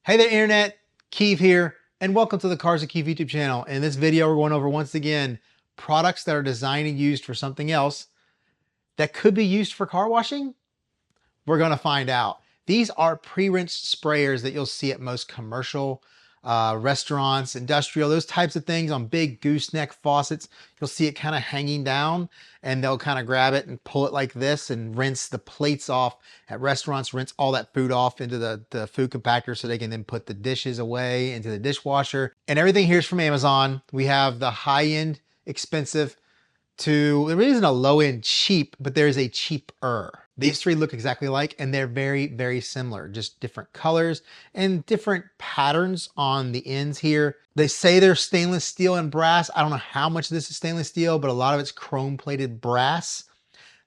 Hey there internet, Keeve here, and welcome to the Cars and Keeve YouTube channel. In this video, we're going over once again, products that are designed and used for something else that could be used for car washing. We're gonna find out. These are pre-rinsed sprayers that you'll see at most commercial restaurants, industrial, those types of things on big gooseneck faucets. You'll see it kind of hanging down and they'll kind of grab it and pull it like this and rinse the plates off at restaurants, rinse all that food off into the food compactor so they can then put the dishes away into the dishwasher. And everything here is from Amazon. We have the high-end expensive to, there isn't a low-end cheap, but there is a cheaper. These three look exactly alike and they're very, very similar, just different colors and different patterns on the ends here. They say they're stainless steel and brass. I don't know how much of this is stainless steel, but a lot of it's chrome plated brass.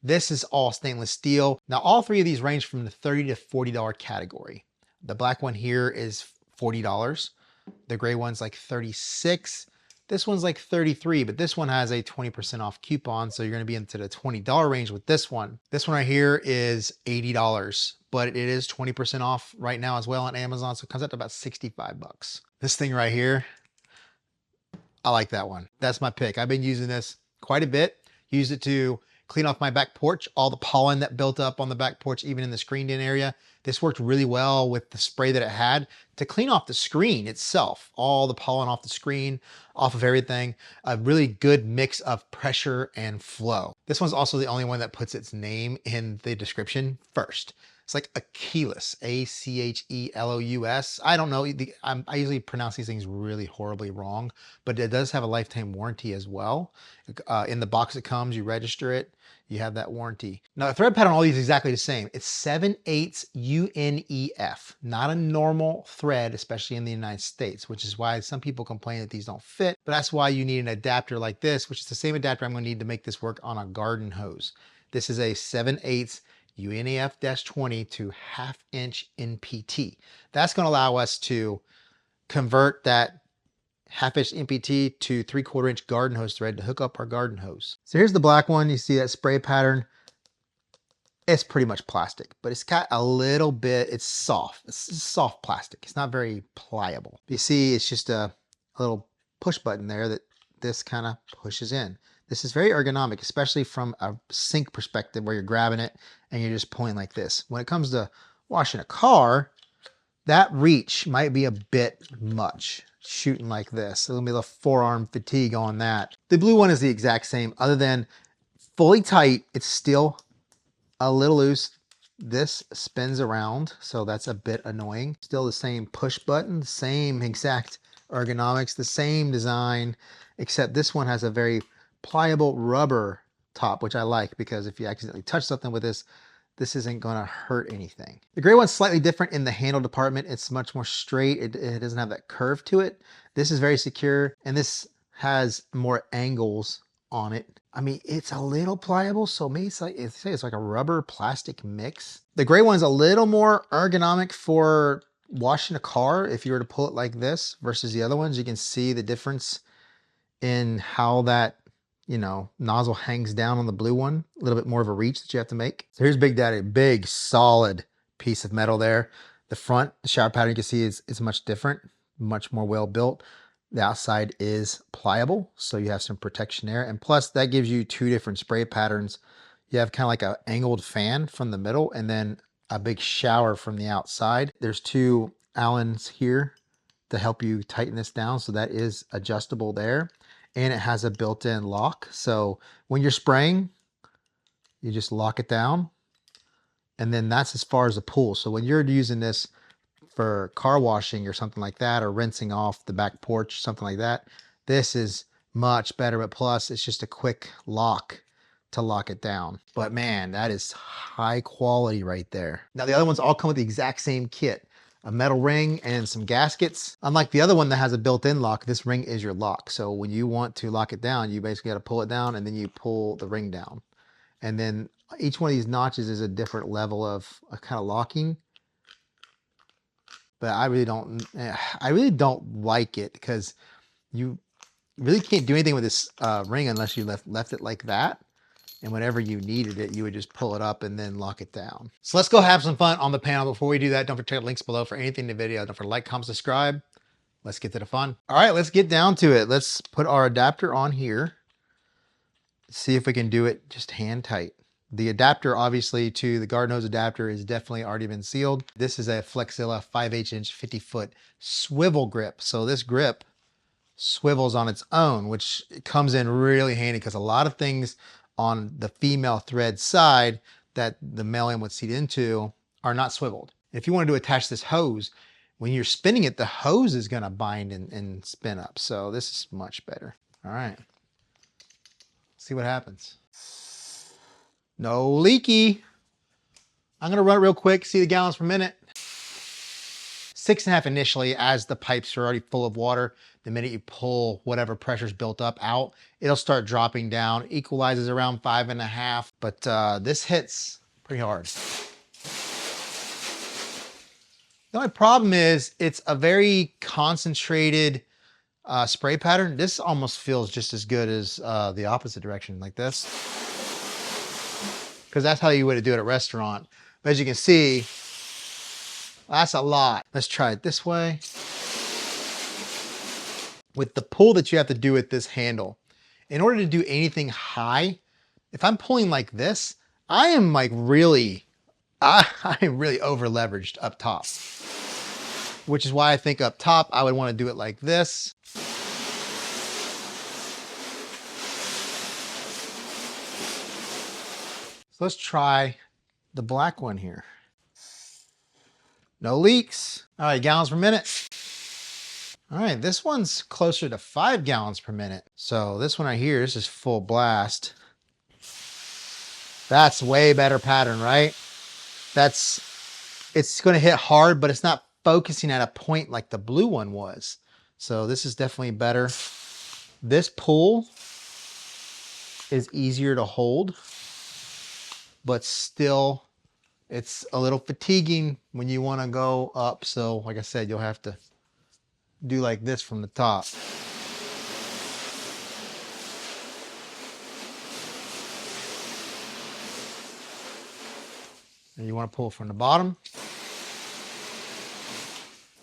This is all stainless steel. Now, all three of these range from the $30 to $40 category. The black one here is $40. The gray one's like $36. This one's like $33, but this one has a 20% off coupon. So you're gonna be into the $20 range with this one. This one right here is $80, but it is 20% off right now as well on Amazon. So it comes out to about 65 bucks. This thing right here, I like that one. That's my pick. I've been using this quite a bit. Used it to clean off my back porch, all the pollen that built up on the back porch, even in the screened in area. This worked really well with the spray that it had to clean off the screen itself, all the pollen off the screen, off of everything. A really good mix of pressure and flow. This one's also the only one that puts its name in the description first. It's like Achilles, A-C-H-E-L-O-U-S. I don't know, I usually pronounce these things really horribly wrong, but it does have a lifetime warranty as well. In the box it comes, you register it, you have that warranty. Now the thread pattern on all these is exactly the same. It's 7/8 UNEF, not a normal thread, especially in the United States, which is why some people complain that these don't fit, but that's why you need an adapter like this, which is the same adapter I'm gonna need to make this work on a garden hose. This is a 7/8 UNEF-20 to 1/2 inch NPT. That's going to allow us to convert that 1/2 inch NPT to 3/4 inch garden hose thread to hook up our garden hose. So here's the black one. You see that spray pattern. It's pretty much plastic, but it's got a little bit, it's soft. It's soft plastic. It's not very pliable. You see, it's just a little push button there that this kind of pushes in. This is very ergonomic, especially from a sink perspective where you're grabbing it and you're just pulling like this. When it comes to washing a car, that reach might be a bit much, shooting like this. There'll be a little forearm fatigue on that. The blue one is the exact same, other than fully tight, it's still a little loose. This spins around, so that's a bit annoying. Still the same push button, same exact ergonomics, the same design, except this one has a very pliable rubber top, which I like because if you accidentally touch something with this, this isn't going to hurt anything. The gray one's slightly different in the handle department. It's much more straight. It doesn't have that curve to it. This is very secure, and this has more angles on it. I mean, it's a little pliable, so maybe it's like a rubber plastic mix. The gray one's a little more ergonomic for washing a car. If you were to pull it like this versus the other ones, you can see the difference in how that nozzle hangs down on the blue one. A little bit more of a reach that you have to make. So here's Big Daddy, big solid piece of metal there. The front, the shower pattern you can see is much different, much more well built. The outside is pliable, so you have some protection there. And plus that gives you two different spray patterns. You have kind of like an angled fan from the middle and then a big shower from the outside. There's two Allens here to help you tighten this down. So that is adjustable there. And it has a built-in lock. So when you're spraying, you just lock it down. And then that's as far as the pull. So when you're using this for car washing or something like that, or rinsing off the back porch, something like that, this is much better. But plus, it's just a quick lock to lock it down. But man, that is high quality right there. Now the other ones all come with the exact same kit. A metal ring and some gaskets. Unlike the other one that has a built-in lock, this ring is your lock. So when you want to lock it down, you basically got to pull it down and then you pull the ring down. And then each one of these notches is a different level of kind of locking. But I really don't like it because you really can't do anything with this ring unless you left it like that. And whenever you needed it, you would just pull it up and then lock it down. So let's go have some fun on the panel. Before we do that, don't forget to check the links below for anything in the video. Don't forget to like, comment, subscribe. Let's get to the fun. All right, let's get down to it. Let's put our adapter on here. See if we can do it just hand tight. The adapter, obviously, to the garden hose adapter is definitely already been sealed. This is a Flexilla 5/8 inch 50-foot swivel grip. So this grip swivels on its own, which comes in really handy because a lot of things on the female thread side that the male end would seat into are not swiveled. If you wanted to attach this hose, when you're spinning it, the hose is going to bind and spin up. So this is much better. All right. See what happens. No leaky. I'm going to run it real quick, see the gallons per minute. 6.5 initially, as the pipes are already full of water. The minute you pull whatever pressure's built up out, it'll start dropping down. Equalizes around 5.5, but this hits pretty hard. The only problem is it's a very concentrated spray pattern. This almost feels just as good as the opposite direction, like this. Because that's how you would do it at a restaurant. But as you can see, that's a lot. Let's try it this way. With the pull that you have to do with this handle, in order to do anything high, if I'm pulling like this, I am really over leveraged up top. Which is why I think up top, I would want to do it like this. So let's try the black one here. No leaks. All right, gallons per minute. All right, this one's closer to 5 gallons per minute. So this one right here, this is full blast. That's way better pattern, right? It's gonna hit hard, but it's not focusing at a point like the blue one was. So this is definitely better. This pull is easier to hold, but still it's a little fatiguing when you want to go up. So like I said, you'll have to do like this from the top. And you want to pull from the bottom.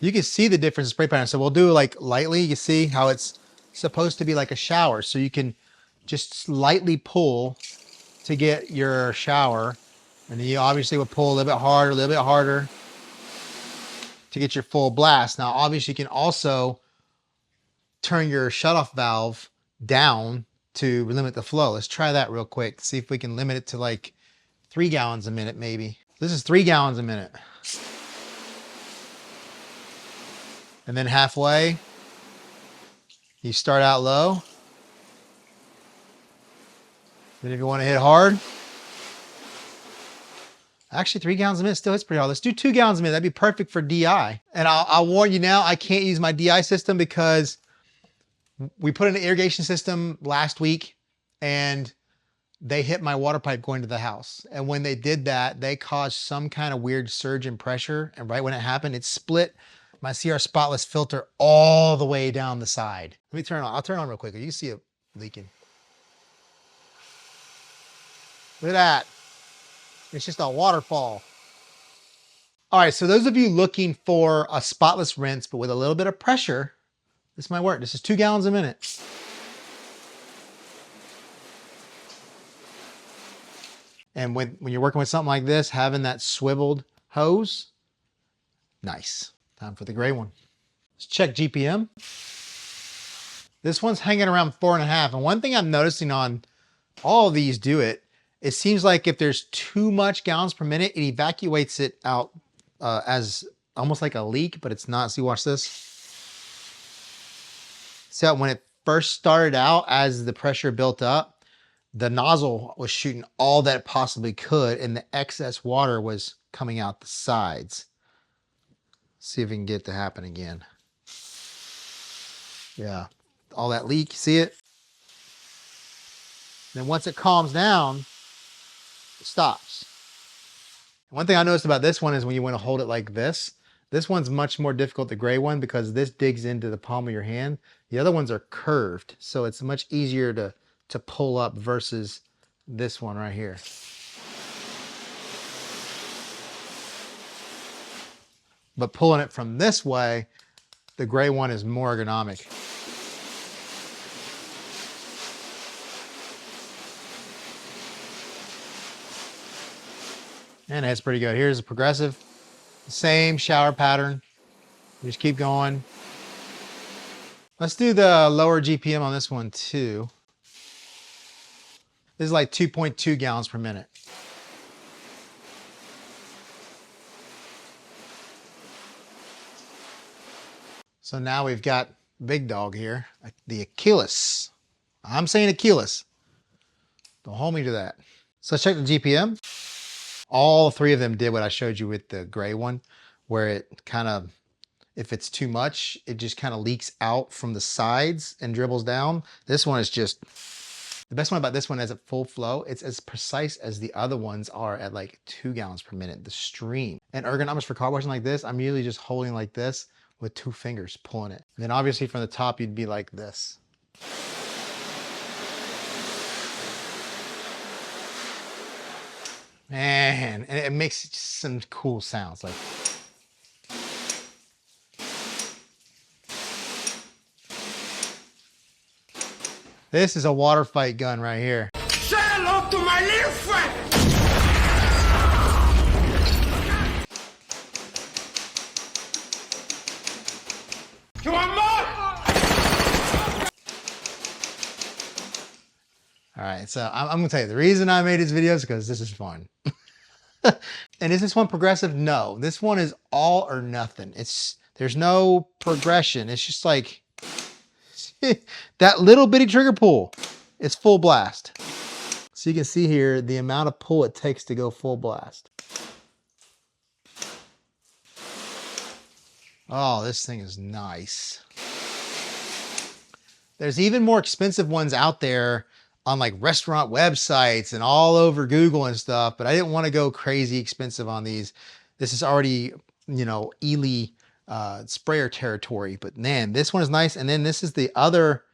You can see the difference in spray pattern. So we'll do like lightly. You see how it's supposed to be like a shower. So you can just lightly pull to get your shower. And then you obviously would pull a little bit harder to get your full blast. Now, obviously you can also turn your shutoff valve down to limit the flow. Let's try that real quick. See if we can limit it to like 3 gallons a minute, maybe. This is 3 gallons a minute. And then halfway, you start out low. Then if you want to hit hard, actually 3 gallons a minute still hits pretty hard. Let's do 2 gallons a minute. That'd be perfect for DI. And I'll warn you now, I can't use my DI system because we put in an irrigation system last week and they hit my water pipe going to the house. And when they did that, they caused some kind of weird surge in pressure. And right when it happened, it split my CR spotless filter all the way down the side. Let me turn it on. I'll turn it on real quick. You can see it leaking. Look at that. It's just a waterfall. All right, so those of you looking for a spotless rinse, but with a little bit of pressure, this might work. This is 2 gallons a minute. And when you're working with something like this, having that swiveled hose, nice. Time for the gray one. Let's check GPM. This one's hanging around 4.5. And one thing I'm noticing on all of these it seems like if there's too much gallons per minute, it evacuates it out as almost like a leak, but it's not. See, watch this. See how when it first started out, as the pressure built up, the nozzle was shooting all that it possibly could, and the excess water was coming out the sides. See if we can get it to happen again. Yeah, all that leak, see it? Then once it calms down, it stops. One thing I noticed about this one is when you want to hold it like this one's much more difficult, the gray one, because this digs into the palm of your hand. The other ones are curved, so it's much easier to pull up versus this one right here. But pulling it from this way, the gray one is more ergonomic. And it's pretty good. Here's a progressive, same shower pattern. You just keep going. Let's do the lower GPM on this one too. This is like 2.2 gallons per minute. So now we've got big dog here, the Achilles. I'm saying Achilles. Don't hold me to that. So let's check the GPM. All three of them did what I showed you with the gray one, where it kind of, if it's too much, it just kind of leaks out from the sides and dribbles down. This one is just, the best one about this one is at full flow. It's as precise as the other ones are at like 2 gallons per minute, the stream. And ergonomics for car washing like this, I'm usually just holding like this with 2 fingers, pulling it. And then obviously from the top, you'd be like this. Man, and it makes some cool sounds like. This is a water fight gun right here. Say hello to my little friend. You want more? All right, so I'm gonna tell you the reason I made this video is because this is fun. And is this one progressive? No, this one is all or nothing. There's no progression. It's just like that little bitty trigger pull. It's full blast. So you can see here the amount of pull it takes to go full blast. Oh, this thing is nice. There's even more expensive ones out there on like restaurant websites and all over Google and stuff, but I didn't want to go crazy expensive on these. This is already, you know, Ely sprayer territory, but man, this one is nice. And then this is the other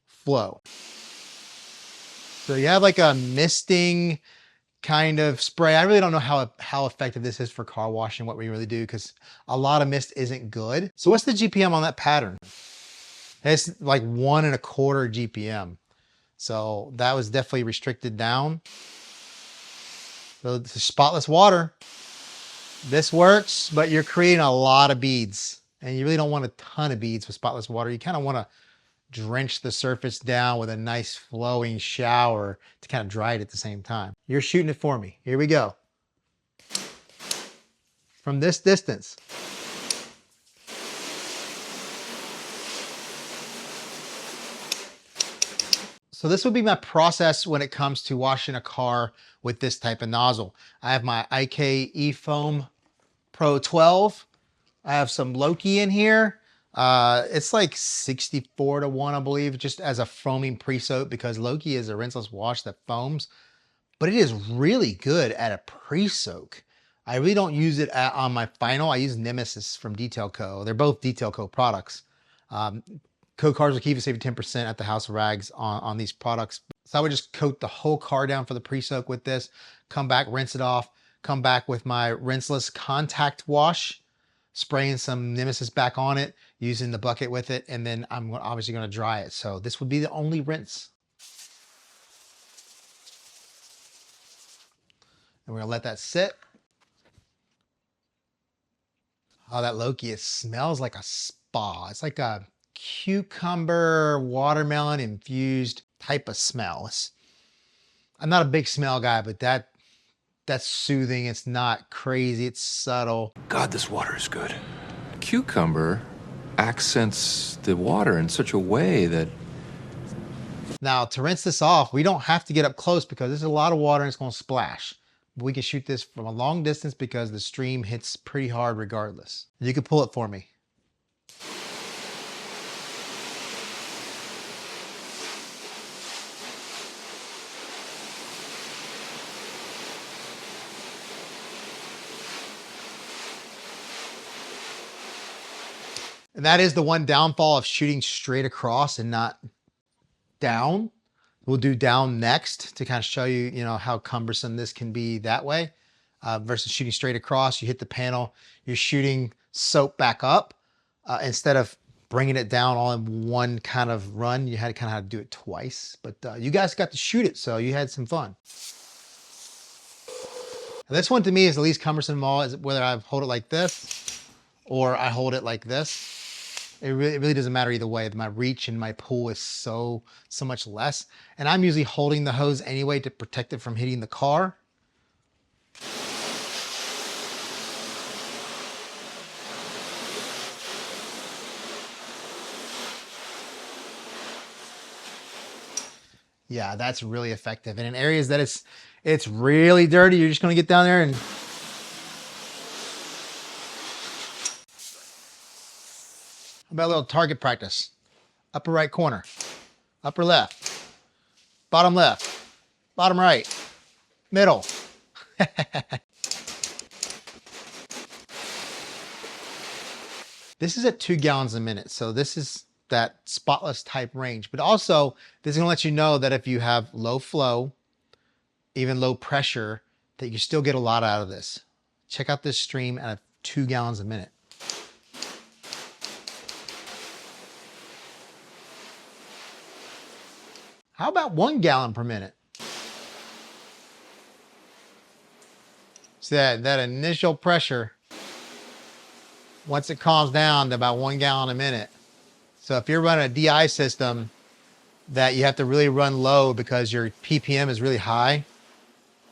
flow. So you have like a misting kind of spray. I really don't know how effective this is for car washing, what we really do, because a lot of mist isn't good. So what's the GPM on that pattern? It's like 1.25 GPM. So that was definitely restricted down. So this is spotless water. This works, but you're creating a lot of beads and you really don't want a ton of beads with spotless water. You kind of want to drench the surface down with a nice flowing shower to kind of dry it at the same time. You're shooting it for me. Here we go. From this distance. So this would be my process when it comes to washing a car with this type of nozzle. I have my IK eFoam Pro 12. I have some Loki in here. It's like 64-1, I believe, just as a foaming pre-soak, because Loki is a rinseless wash that foams, but it is really good at a pre-soak. I really don't use it on my final. I use Nemesis from Detail Co. They're both Detail Co products. Code cards will keep you save 10% at the House of Rags on these products. So I would just coat the whole car down for the pre-soak with this, come back, rinse it off, come back with my Rinseless contact wash, spraying some Nemesis back on it, using the bucket with it, and then I'm obviously going to dry it. So this would be the only rinse. And we're going to let that sit. Oh, that Loki, it smells like a spa. It's like a cucumber, watermelon infused type of smell. I'm not a big smell guy, but that's soothing. It's not crazy. It's subtle. God, this water is good. Cucumber accents the water in such a way that... Now, to rinse this off, we don't have to get up close because there's a lot of water and it's going to splash. But we can shoot this from a long distance because the stream hits pretty hard regardless. You can pull it for me. And that is the one downfall of shooting straight across and not down. We'll do down next to kind of show you, how cumbersome this can be that way versus shooting straight across. You hit the panel, you're shooting soap back up instead of bringing it down all in one kind of run. You had to kind of have to do it twice, but you guys got to shoot it, so you had some fun. And this one to me is the least cumbersome of all, is whether I hold it like this or I hold it like this. It really doesn't matter either way. My reach and my pull is so much less. And I'm usually holding the hose anyway to protect it from hitting the car. Yeah, that's really effective. And in areas that it's really dirty, you're just gonna get down there and about a little target practice. Upper right corner, upper left, bottom right, middle. This is at 2 gallons a minute. So this is that spotless type range, but also this is gonna let you know that if you have low flow, even low pressure, that you still get a lot out of this. Check out this stream at 2 gallons a minute. How about 1 gallon per minute? So that initial pressure, once it calms down to about 1 gallon a minute. So if you're running a DI system that you have to really run low because your PPM is really high,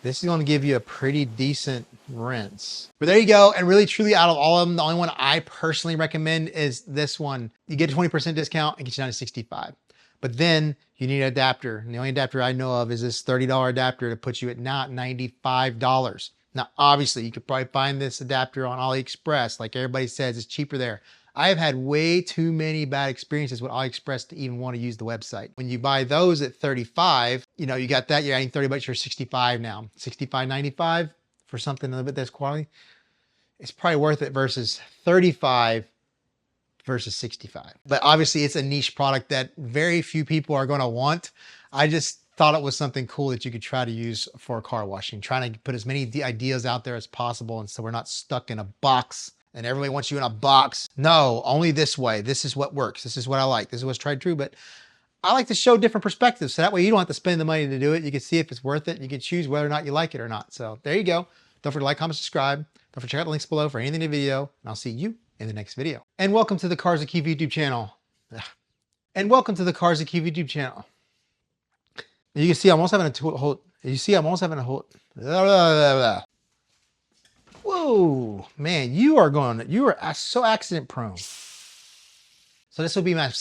this is going to give you a pretty decent rinse. But there you go. And really, truly, out of all of them, the only one I personally recommend is this one. You get a 20% discount and get you down to 65. But then you need an adapter. And the only adapter I know of is this $30 adapter to put you at not $95. Now, obviously, you could probably find this adapter on AliExpress. Like everybody says, it's cheaper there. I have had way too many bad experiences with AliExpress to even want to use the website. When you buy those at 35, you got that, you're adding 30 bucks, you're 65 now. 65.95 for something a little bit that's quality. It's probably worth it versus 35 versus 65. But obviously it's a niche product that very few people are going to want. I just thought it was something cool that you could try to use for car washing, trying to put as many ideas out there as possible. And so we're not stuck in a box and everybody wants you in a box. No, only this way. This is what works. This is what I like. This is what's tried true. But I like to show different perspectives. So that way you don't have to spend the money to do it. You can see if it's worth it. You can choose whether or not you like it or not. So there you go. Don't forget to like, comment, subscribe. Don't forget to check out the links below for anything in the video. And I'll see you in the next video. And welcome to the Cars That Keep YouTube channel. And welcome to the Cars That Keep YouTube channel. You can see I'm almost having a hold. You see I'm almost having a hold. Whoa, man, you are so accident prone. So this will be my